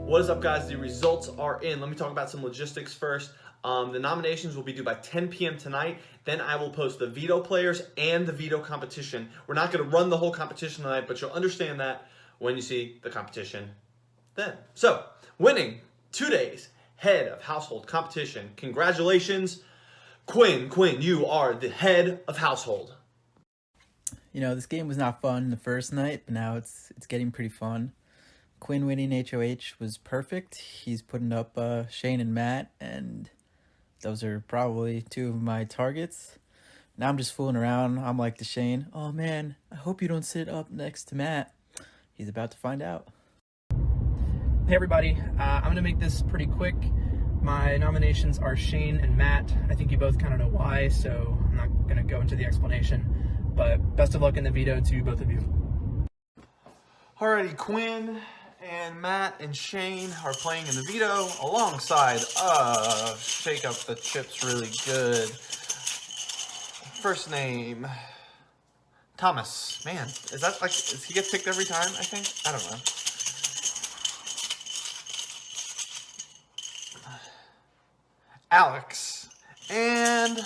What is up, guys? The results are in. Let me talk about some logistics first. The nominations will be due by 10 p.m. tonight. Then I will post the veto players and the veto competition. We're not going to run the whole competition tonight, but you'll understand that when you see the competition then. So, winning 2 days, head of household competition. Congratulations, Quinn. Quinn, you are the head of household. You know, this game was not fun the first night, but now it's getting pretty fun. Quinn winning HOH was perfect. He's putting up Shane and Matt, and those are probably two of my targets. Now I'm just fooling around. I'm like to Shane, oh man, I hope you don't sit up next to Matt. He's about to find out. Hey everybody, I'm going to make this pretty quick. My nominations are Shane and Matt. I think you both kind of know why, so I'm not going to go into the explanation. But best of luck in the veto to both of you. Alrighty, Quinn and Matt and Shane are playing in the veto alongside Shake Up the Chips Really Good. First name, Thomas. Man, is that like, does he get picked every time, I think? I don't know. Alex and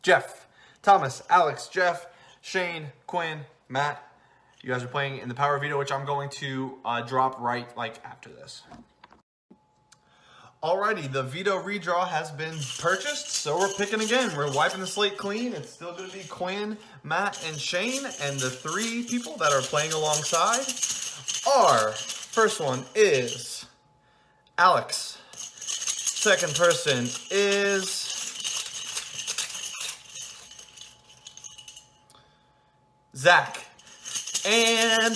Jeff. Thomas, Alex, Jeff, Shane, Quinn, Matt. You guys are playing in the power veto, which I'm going to drop right after this. Alrighty, the veto redraw has been purchased, so we're picking again. We're wiping the slate clean. It's still going to be Quinn, Matt, and Shane, and the three people that are playing alongside are, first one is Alex. Second person is Zach. And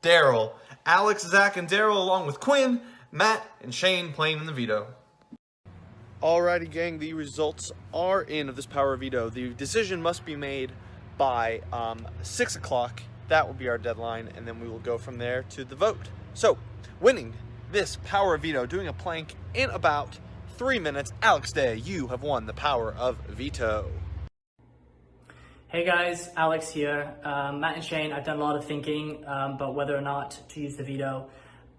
Daryl. Alex, Zach, and Daryl along with Quinn, Matt, and Shane playing in the veto. Alrighty, gang, the results are in of this power veto. The decision must be made by 6 o'clock. That will be our deadline, and then we will go from there to the vote. So, winning this power veto, doing a plank in about 3 minutes, Alex Day, you have won the power of veto. Hey guys, Alex here. Matt and Shane, I've done a lot of thinking about whether or not to use the veto,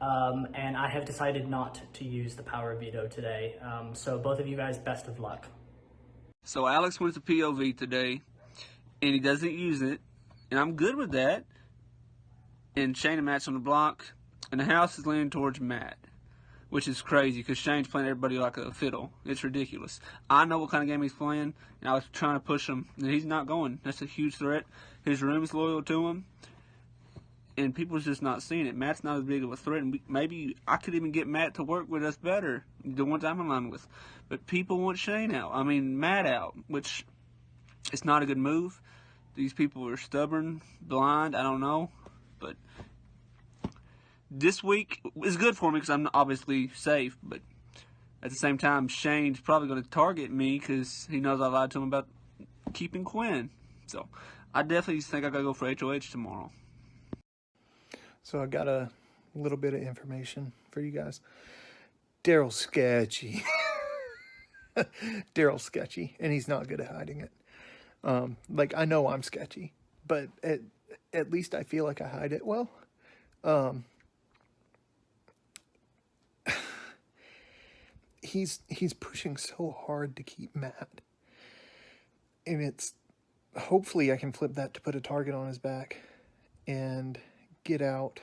and I have decided not to use the power of veto today. So both of you guys, best of luck. So Alex wins the POV today, and he doesn't use it, and I'm good with that. And Shane and Matt's on the block, and the house is leaning towards Matt, which is crazy because Shane's playing everybody like a fiddle. It's ridiculous. I know what kind of game he's playing, and I was trying to push him, and he's not going. That's a huge threat. His room's loyal to him, and people's just not seeing it. Matt's not as big of a threat, and maybe I could even get Matt to work with us better, the ones I'm in line with. But people want Matt out, which it's not a good move. These people are stubborn, blind, I don't know, but this week is good for me because I'm obviously safe, but at the same time, Shane's probably going to target me because he knows I lied to him about keeping Quinn. So I definitely think I got to go for HOH tomorrow. So I got a little bit of information for you guys. Daryl's sketchy. Daryl's sketchy, and he's not good at hiding it. I know I'm sketchy, but at least I feel like I hide it well. He's pushing so hard to keep Matt, and it's hopefully I can flip that to put a target on his back and get out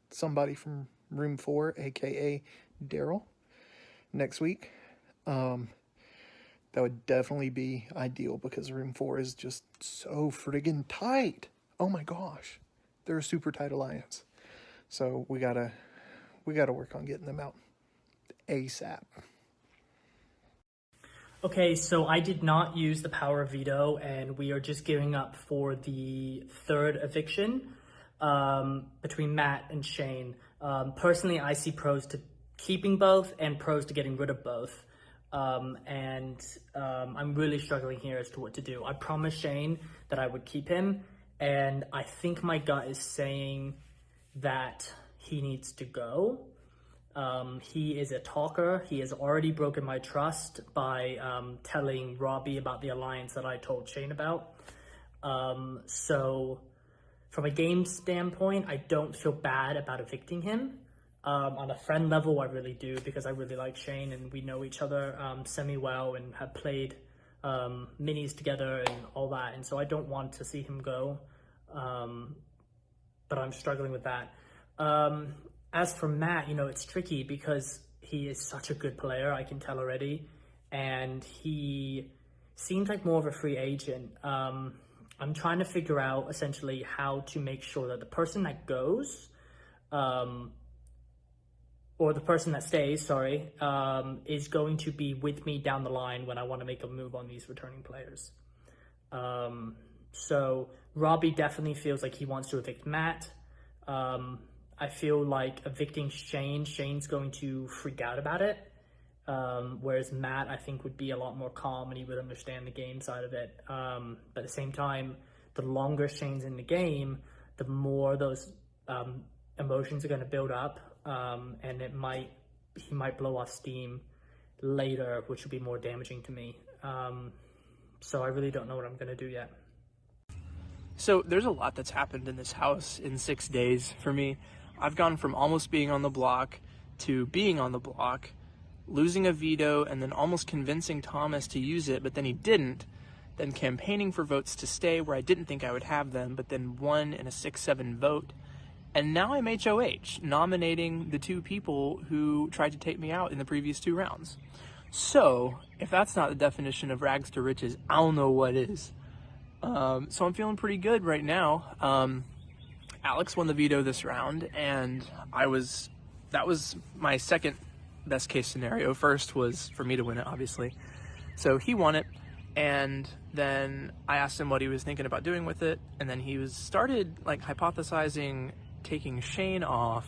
somebody from room 4, aka Daryl, next week. That would definitely be ideal because room 4 is just so friggin' tight. Oh my gosh, they're a super tight alliance. So we gotta work on getting them out ASAP. Okay, so I did not use the power of veto, and we are just gearing up for the third eviction between Matt and Shane. Personally, I see pros to keeping both and pros to getting rid of both. I'm really struggling here as to what to do. I promised Shane that I would keep him, and I think my gut is saying that he needs to go. He is a talker. He has already broken my trust by telling Robby about the alliance that I told Shane about. So from a game standpoint, I don't feel bad about evicting him. On a friend level, I really do, because I really like Shane and we know each other semi-well and have played minis together and all that. And so I don't want to see him go, but I'm struggling with that. As for Matt, you know, it's tricky because he is such a good player, I can tell already. And he seems like more of a free agent. I'm trying to figure out essentially how to make sure that the person that goes, or the person that stays, is going to be with me down the line when I want to make a move on these returning players. So Robby definitely feels like he wants to evict Matt. I feel like evicting Shane's going to freak out about it. Whereas Matt, I think, would be a lot more calm and he would understand the game side of it. But at the same time, the longer Shane's in the game, the more those emotions are going to build up, and he might blow off steam later, which would be more damaging to me. So I really don't know what I'm going to do yet. So there's a lot that's happened in this house in 6 days for me. I've gone from almost being on the block to being on the block, losing a veto, and then almost convincing Thomas to use it, but then he didn't, then campaigning for votes to stay where I didn't think I would have them, but then won in a 6-7 vote. And now I'm HOH, nominating the 2 people who tried to take me out in the previous 2 rounds. So, if that's not the definition of rags to riches, I don't know what is. So I'm feeling pretty good right now. Alex won the veto this round, and that was my second best case scenario. First was for me to win it, obviously. So he won it, and then I asked him what he was thinking about doing with it, and then he started like hypothesizing taking Shane off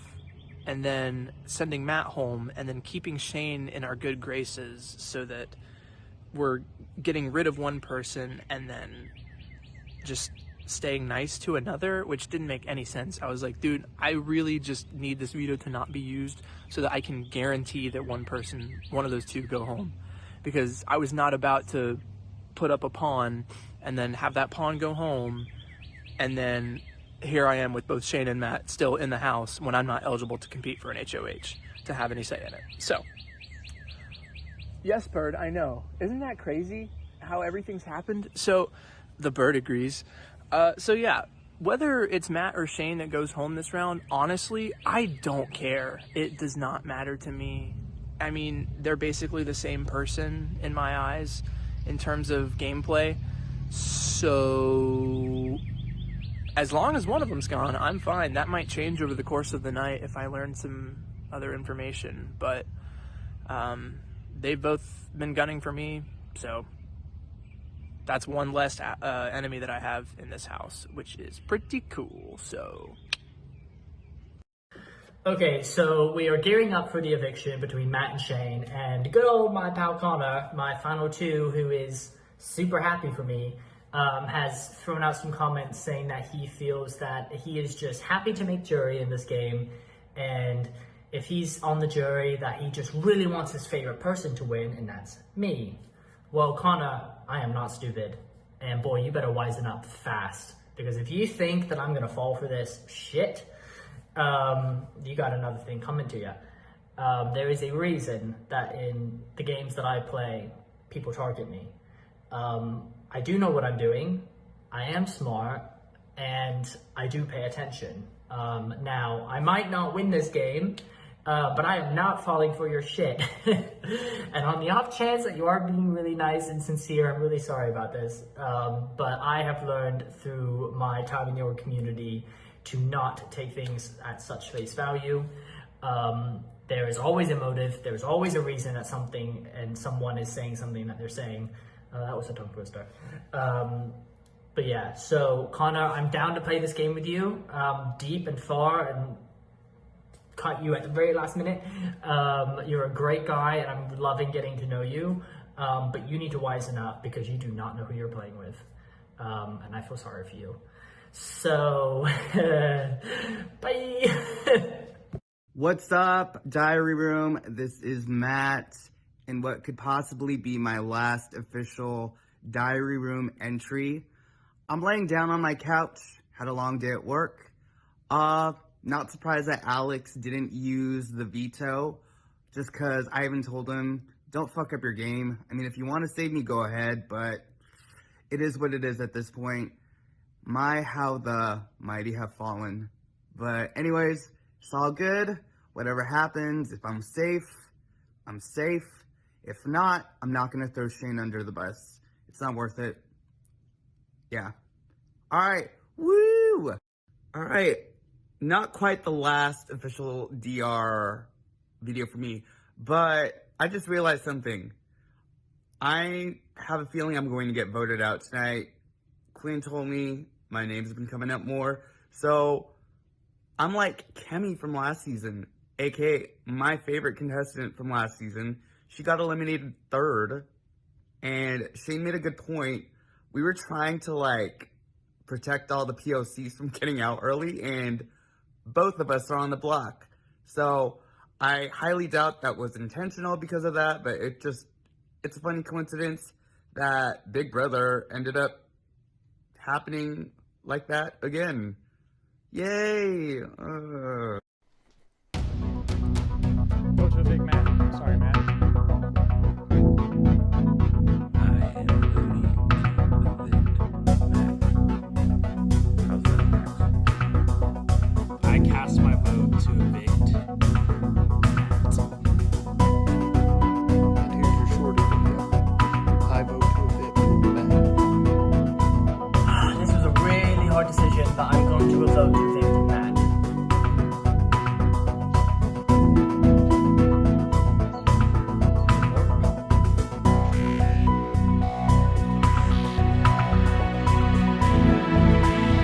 and then sending Matt home and then keeping Shane in our good graces so that we're getting rid of one person and then just staying nice to another, which didn't make any sense. I was like, dude, I really just need this veto to not be used so that I can guarantee that one of those 2 go home, because I was not about to put up a pawn and then have that pawn go home, and then here I am with both Shane and Matt still in the house when I'm not eligible to compete for an HOH to have any say in it. So yes, Bird, I know, isn't that crazy how everything's happened? So the Bird agrees. So yeah, whether it's Matt or Shane that goes home this round, honestly, I don't care. It does not matter to me. I mean, they're basically the same person in my eyes in terms of gameplay. So as long as one of them's gone, I'm fine. That might change over the course of the night if I learn some other information. But they've both been gunning for me, so that's one less enemy that I have in this house, which is pretty cool. So Okay, so we are gearing up for the eviction between Matt and Shane, and good old my pal Connor, my final 2, who is super happy for me, has thrown out some comments saying that he feels that he is just happy to make jury in this game, and if he's on the jury, that he just really wants his favorite person to win, and that's me. Well, Connor, I am not stupid, and boy, you better wisen up fast, because if you think that I'm gonna fall for this shit, you got another thing coming to you. There is a reason that in the games that I play, people target me. I do know what I'm doing, I am smart, and I do pay attention. Now, I might not win this game, but I am not falling for your shit. And on the off chance that you are being really nice and sincere, I'm really sorry about this. But I have learned through my time in your community to not take things at such face value. There is always a motive, there's always a reason that something and someone is saying something that they're saying. That was a tongue twister. But yeah, so Connor, I'm down to play this game with you, deep and far, and cut you at the very last minute. You're a great guy, and I'm loving getting to know you, but you need to wisen up because you do not know who you're playing with, and I feel sorry for you. So, bye! What's up, Diary Room? This is Matt, and what could possibly be my last official Diary Room entry. I'm laying down on my couch, had a long day at work. Not surprised that Alex didn't use the veto, just because I even told him, don't fuck up your game. I mean, if you want to save me, go ahead, but it is what it is at this point. My, how the mighty have fallen. But anyways, it's all good. Whatever happens, if I'm safe, I'm safe. If not, I'm not going to throw Shane under the bus. It's not worth it. Yeah. All right. Woo! All right. Not quite the last official DR video for me, but I just realized something. I have a feeling I'm going to get voted out tonight. Quinn told me my name's been coming up more. So I'm like Kemi from last season, aka my favorite contestant from last season. She got eliminated third, and Shane made a good point. We were trying to like protect all the POCs from getting out early, and both of us are on the block. So I highly doubt that was intentional because of that, but it's a funny coincidence that Big Brother ended up happening like that again. Yay! Go to a big Matt. Sorry, Matt. I am voting Matt. How's that? I cast my vote to evict. And here's your shorter video. I vote to evict Matt. This was a really hard decision, but I'm going to vote to evict Matt.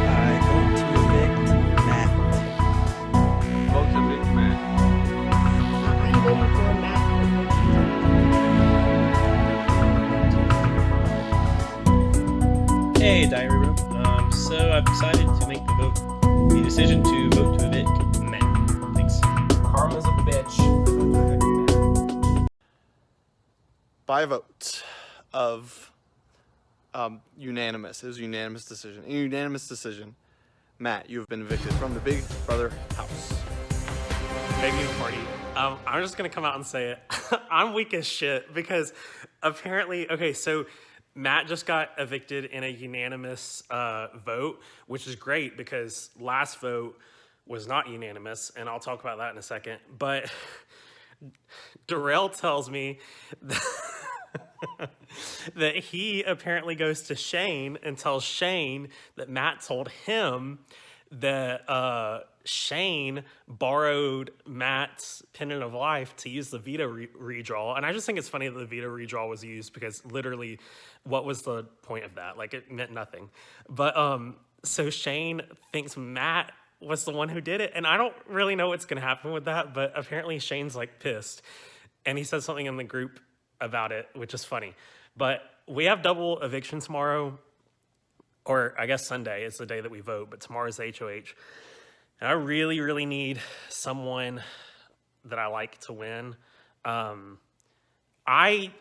I vote to evict Matt. Vote to evict Matt. I'm voting for Matt for eviction. Hey, Diary Room. So I've decided to make the decision to vote to evict Matt. Thanks. Karma's a bitch. By a vote of unanimous. It was a unanimous decision. A unanimous decision. Matt, you have been evicted from the Big Brother house. Big news party. I'm just gonna come out and say it. I'm weak as shit because apparently, okay, so Matt just got evicted in a unanimous vote, which is great because last vote was not unanimous, and I'll talk about that in a second. But Darrell tells me that he apparently goes to Shane and tells Shane that Matt told him that Shane borrowed Matt's Pendant of Life to use the veto redraw. And I just think it's funny that the veto redraw was used because literally what was the point of that? Like it meant nothing. But so Shane thinks Matt was the one who did it. And I don't really know what's going to happen with that, but apparently Shane's like pissed. And he said something in the group about it, which is funny. But we have double eviction tomorrow, or I guess Sunday is the day that we vote, but tomorrow's the HOH. And I really, really need someone that I like to win. I've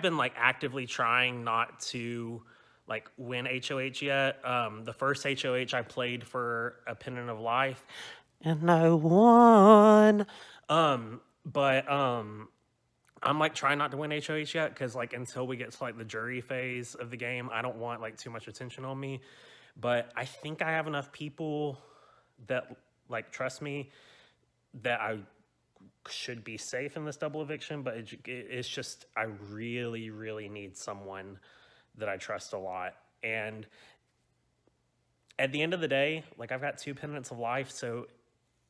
been like actively trying not to like win HOH yet. The first HOH I played for a Pendant of Life, and I won. But I'm like trying not to win HOH yet because like until we get to like the jury phase of the game, I don't want like too much attention on me. But I think I have enough people that like trust me that I should be safe in this double eviction. But it's just I really, really need someone that I trust a lot. And at the end of the day, like I've got 2 Pendants of Life, so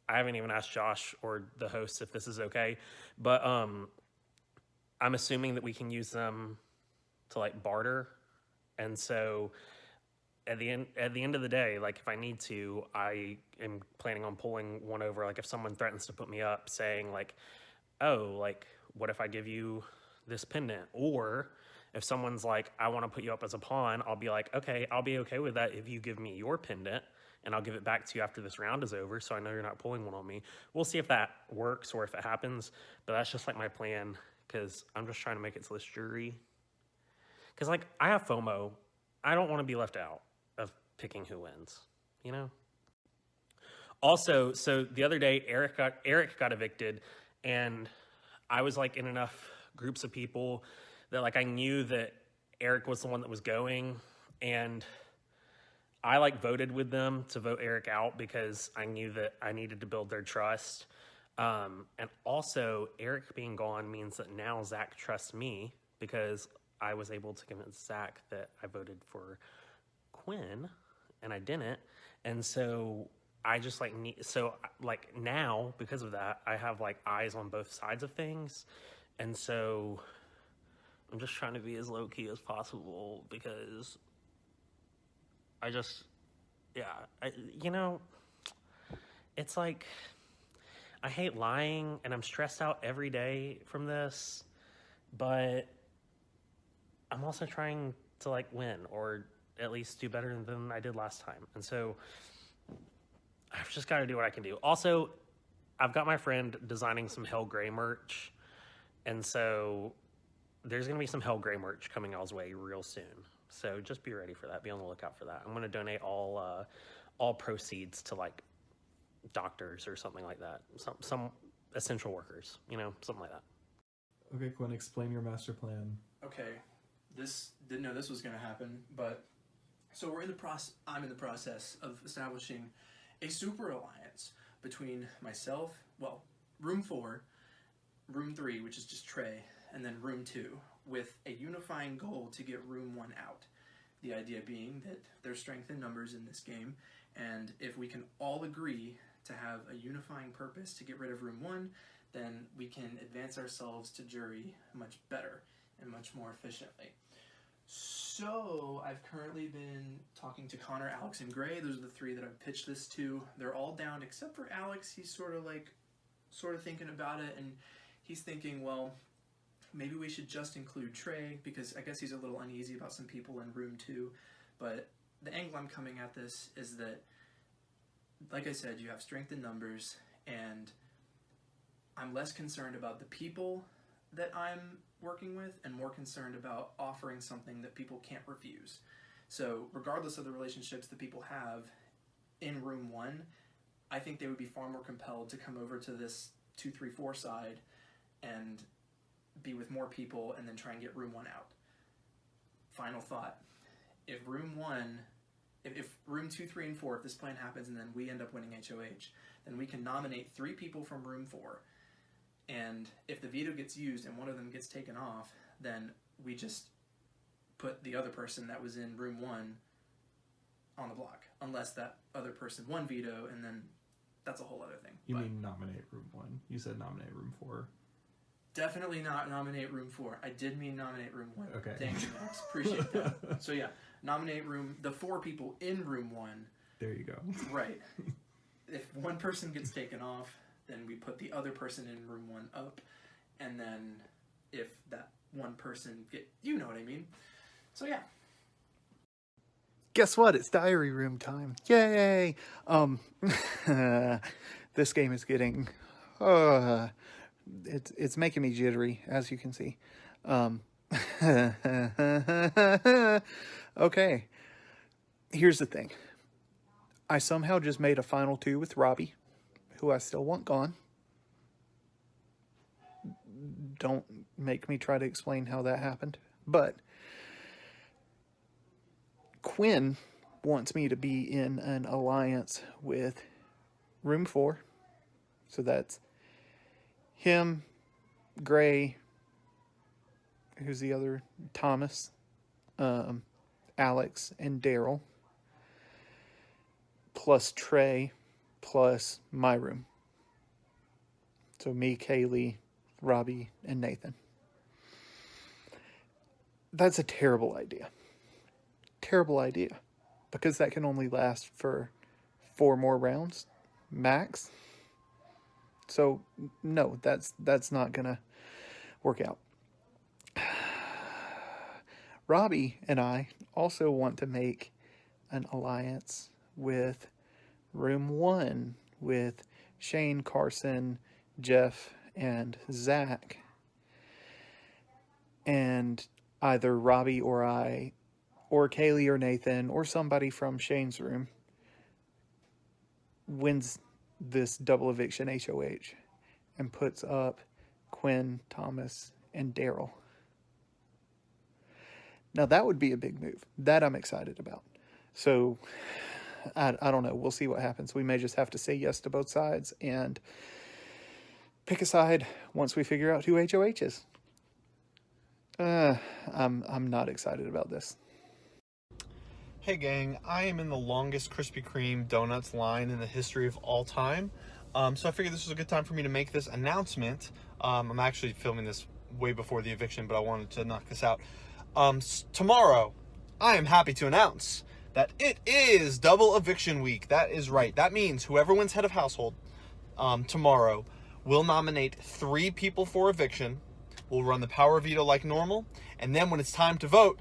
I haven't even asked Josh or the host if this is okay. But I'm assuming that we can use them to like barter. And so at the end of the day, like if I need to, I am planning on pulling one over. Like if someone threatens to put me up saying like, oh, like what if I give you this pendant? Or if someone's like, I want to put you up as a pawn, I'll be like, okay, I'll be okay with that if you give me your pendant and I'll give it back to you after this round is over, so I know you're not pulling one on me. We'll see if that works or if it happens, but that's just like my plan, because I'm just trying to make it to this jury. Because, like, I have FOMO. I don't want to be left out of picking who wins, you know? Also, so the other day, Eric got evicted, and I was, like, in enough groups of people that, like, I knew that Eric was the one that was going, and I, like, voted with them to vote Eric out because I knew that I needed to build their trust. And also, Eric being gone means that now Zach trusts me because I was able to convince Zach that I voted for Quinn, and I didn't. And so I just like now, because of that, I have like eyes on both sides of things. And so I'm just trying to be as low key as possible because it's like, I hate lying and I'm stressed out every day from this, but I'm also trying to like win or at least do better than I did last time. And so I've just got to do what I can do. Also, I've got my friend designing some Hell Gray merch. And so there's going to be some Hell Gray merch coming y'all's way real soon. So just be ready for that. Be on the lookout for that. I'm going to donate all proceeds to like doctors or something like that. Some essential workers, something like that. Okay, Quinn, explain your master plan. Okay, didn't know this was going to happen, but so I'm in the process of establishing a super alliance between myself, room 4, room 3, which is just Trey, and then room 2, with a unifying goal to get room 1 out. The idea being that there's strength in numbers in this game, and if we can all agree to have a unifying purpose to get rid of room 1, then we can advance ourselves to jury much better and much more efficiently. So I've currently been talking to Connor, Alex, and Gray. Those are the 3 that I've pitched this to. They're all down except for Alex. He's sort of thinking about it, and he's thinking, well, maybe we should just include Trey, because I guess he's a little uneasy about some people in room 2. But the angle I'm coming at this is that, like I said, you have strength in numbers, and I'm less concerned about the people that I'm working with and more concerned about offering something that people can't refuse. So regardless of the relationships that people have in room 1, I think they would be far more compelled to come over to this 2, 3, 4 side and be with more people and then try and get room 1 out. Final thought. If room 2, 3, and 4, if this plan happens and then we end up winning HOH, then we can nominate 3 people from room 4. And if the veto gets used and one of them gets taken off, then we just put the other person that was in room 1 on the block, unless that other person won veto, and then that's a whole other thing. You mean nominate room 1? You said nominate room 4. Definitely not nominate room 4. I did mean nominate room 1. Okay. Thank you, Max. Appreciate that. So yeah, nominate the 4 people in room 1. There you go. Right. If one person gets taken off, then we put the other person in room 1 up, and then if that one person you know what I mean. So yeah. Guess what? It's diary room time. Yay! This game is getting it's making me jittery, as you can see. Okay. Here's the thing. I somehow just made a final 2 with Robby, who I still want gone. Don't make me try to explain how that happened. But Quinn wants me to be in an alliance with room 4. So that's him, Gray, who's the other? Thomas, Alex, and Daryl, plus Trey, plus my room. So me, Ceili, Robby, and Nathan. That's a terrible idea. Terrible idea. Because that can only last for 4 more rounds, max. So, no, that's not going to work out. Robby and I also want to make an alliance with room 1 with Shane, Carson, Jeff, and Zach. And either Robby or I, or Ceili or Nathan, or somebody from Shane's room wins this double eviction HOH and puts up Quinn, Thomas, and Daryl. Now that would be a big move. That I'm excited about. So I don't know. We'll see what happens. We may just have to say yes to both sides and pick a side once we figure out who HOH is. I'm not excited about this. Hey gang, I am in the longest Krispy Kreme donuts line in the history of all time. So I figured this was a good time for me to make this announcement. I'm actually filming this way before the eviction, but I wanted to knock this out. Tomorrow, I am happy to announce that it is double eviction week. That is right. That means whoever wins head of household tomorrow will nominate 3 people for eviction. We'll run the power veto like normal. And then when it's time to vote,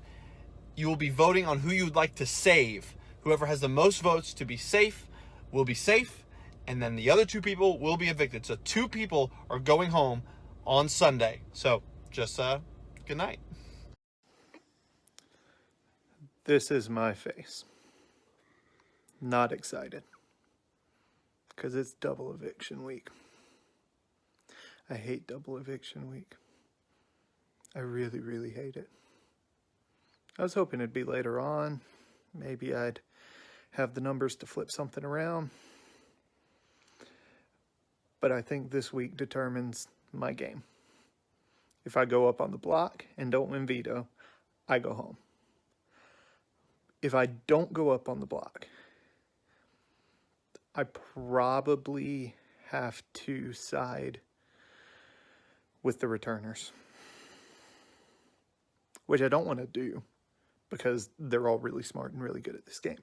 you will be voting on who you would like to save. Whoever has the most votes to be safe will be safe, and then the other 2 people will be evicted. So 2 people are going home on Sunday. So just good night. This is my face. Not excited. Because it's double eviction week. I hate double eviction week. I really, really hate it. I was hoping it'd be later on. Maybe I'd have the numbers to flip something around. But I think this week determines my game. If I go up on the block and don't win veto, I go home. If I don't go up on the block, I probably have to side with the returners. Which I don't want to do, because they're all really smart and really good at this game.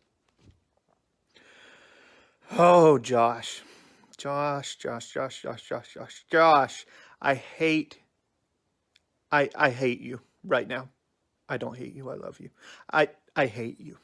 Oh, Josh. Josh. I hate you right now. I don't hate you. I love you. I hate you.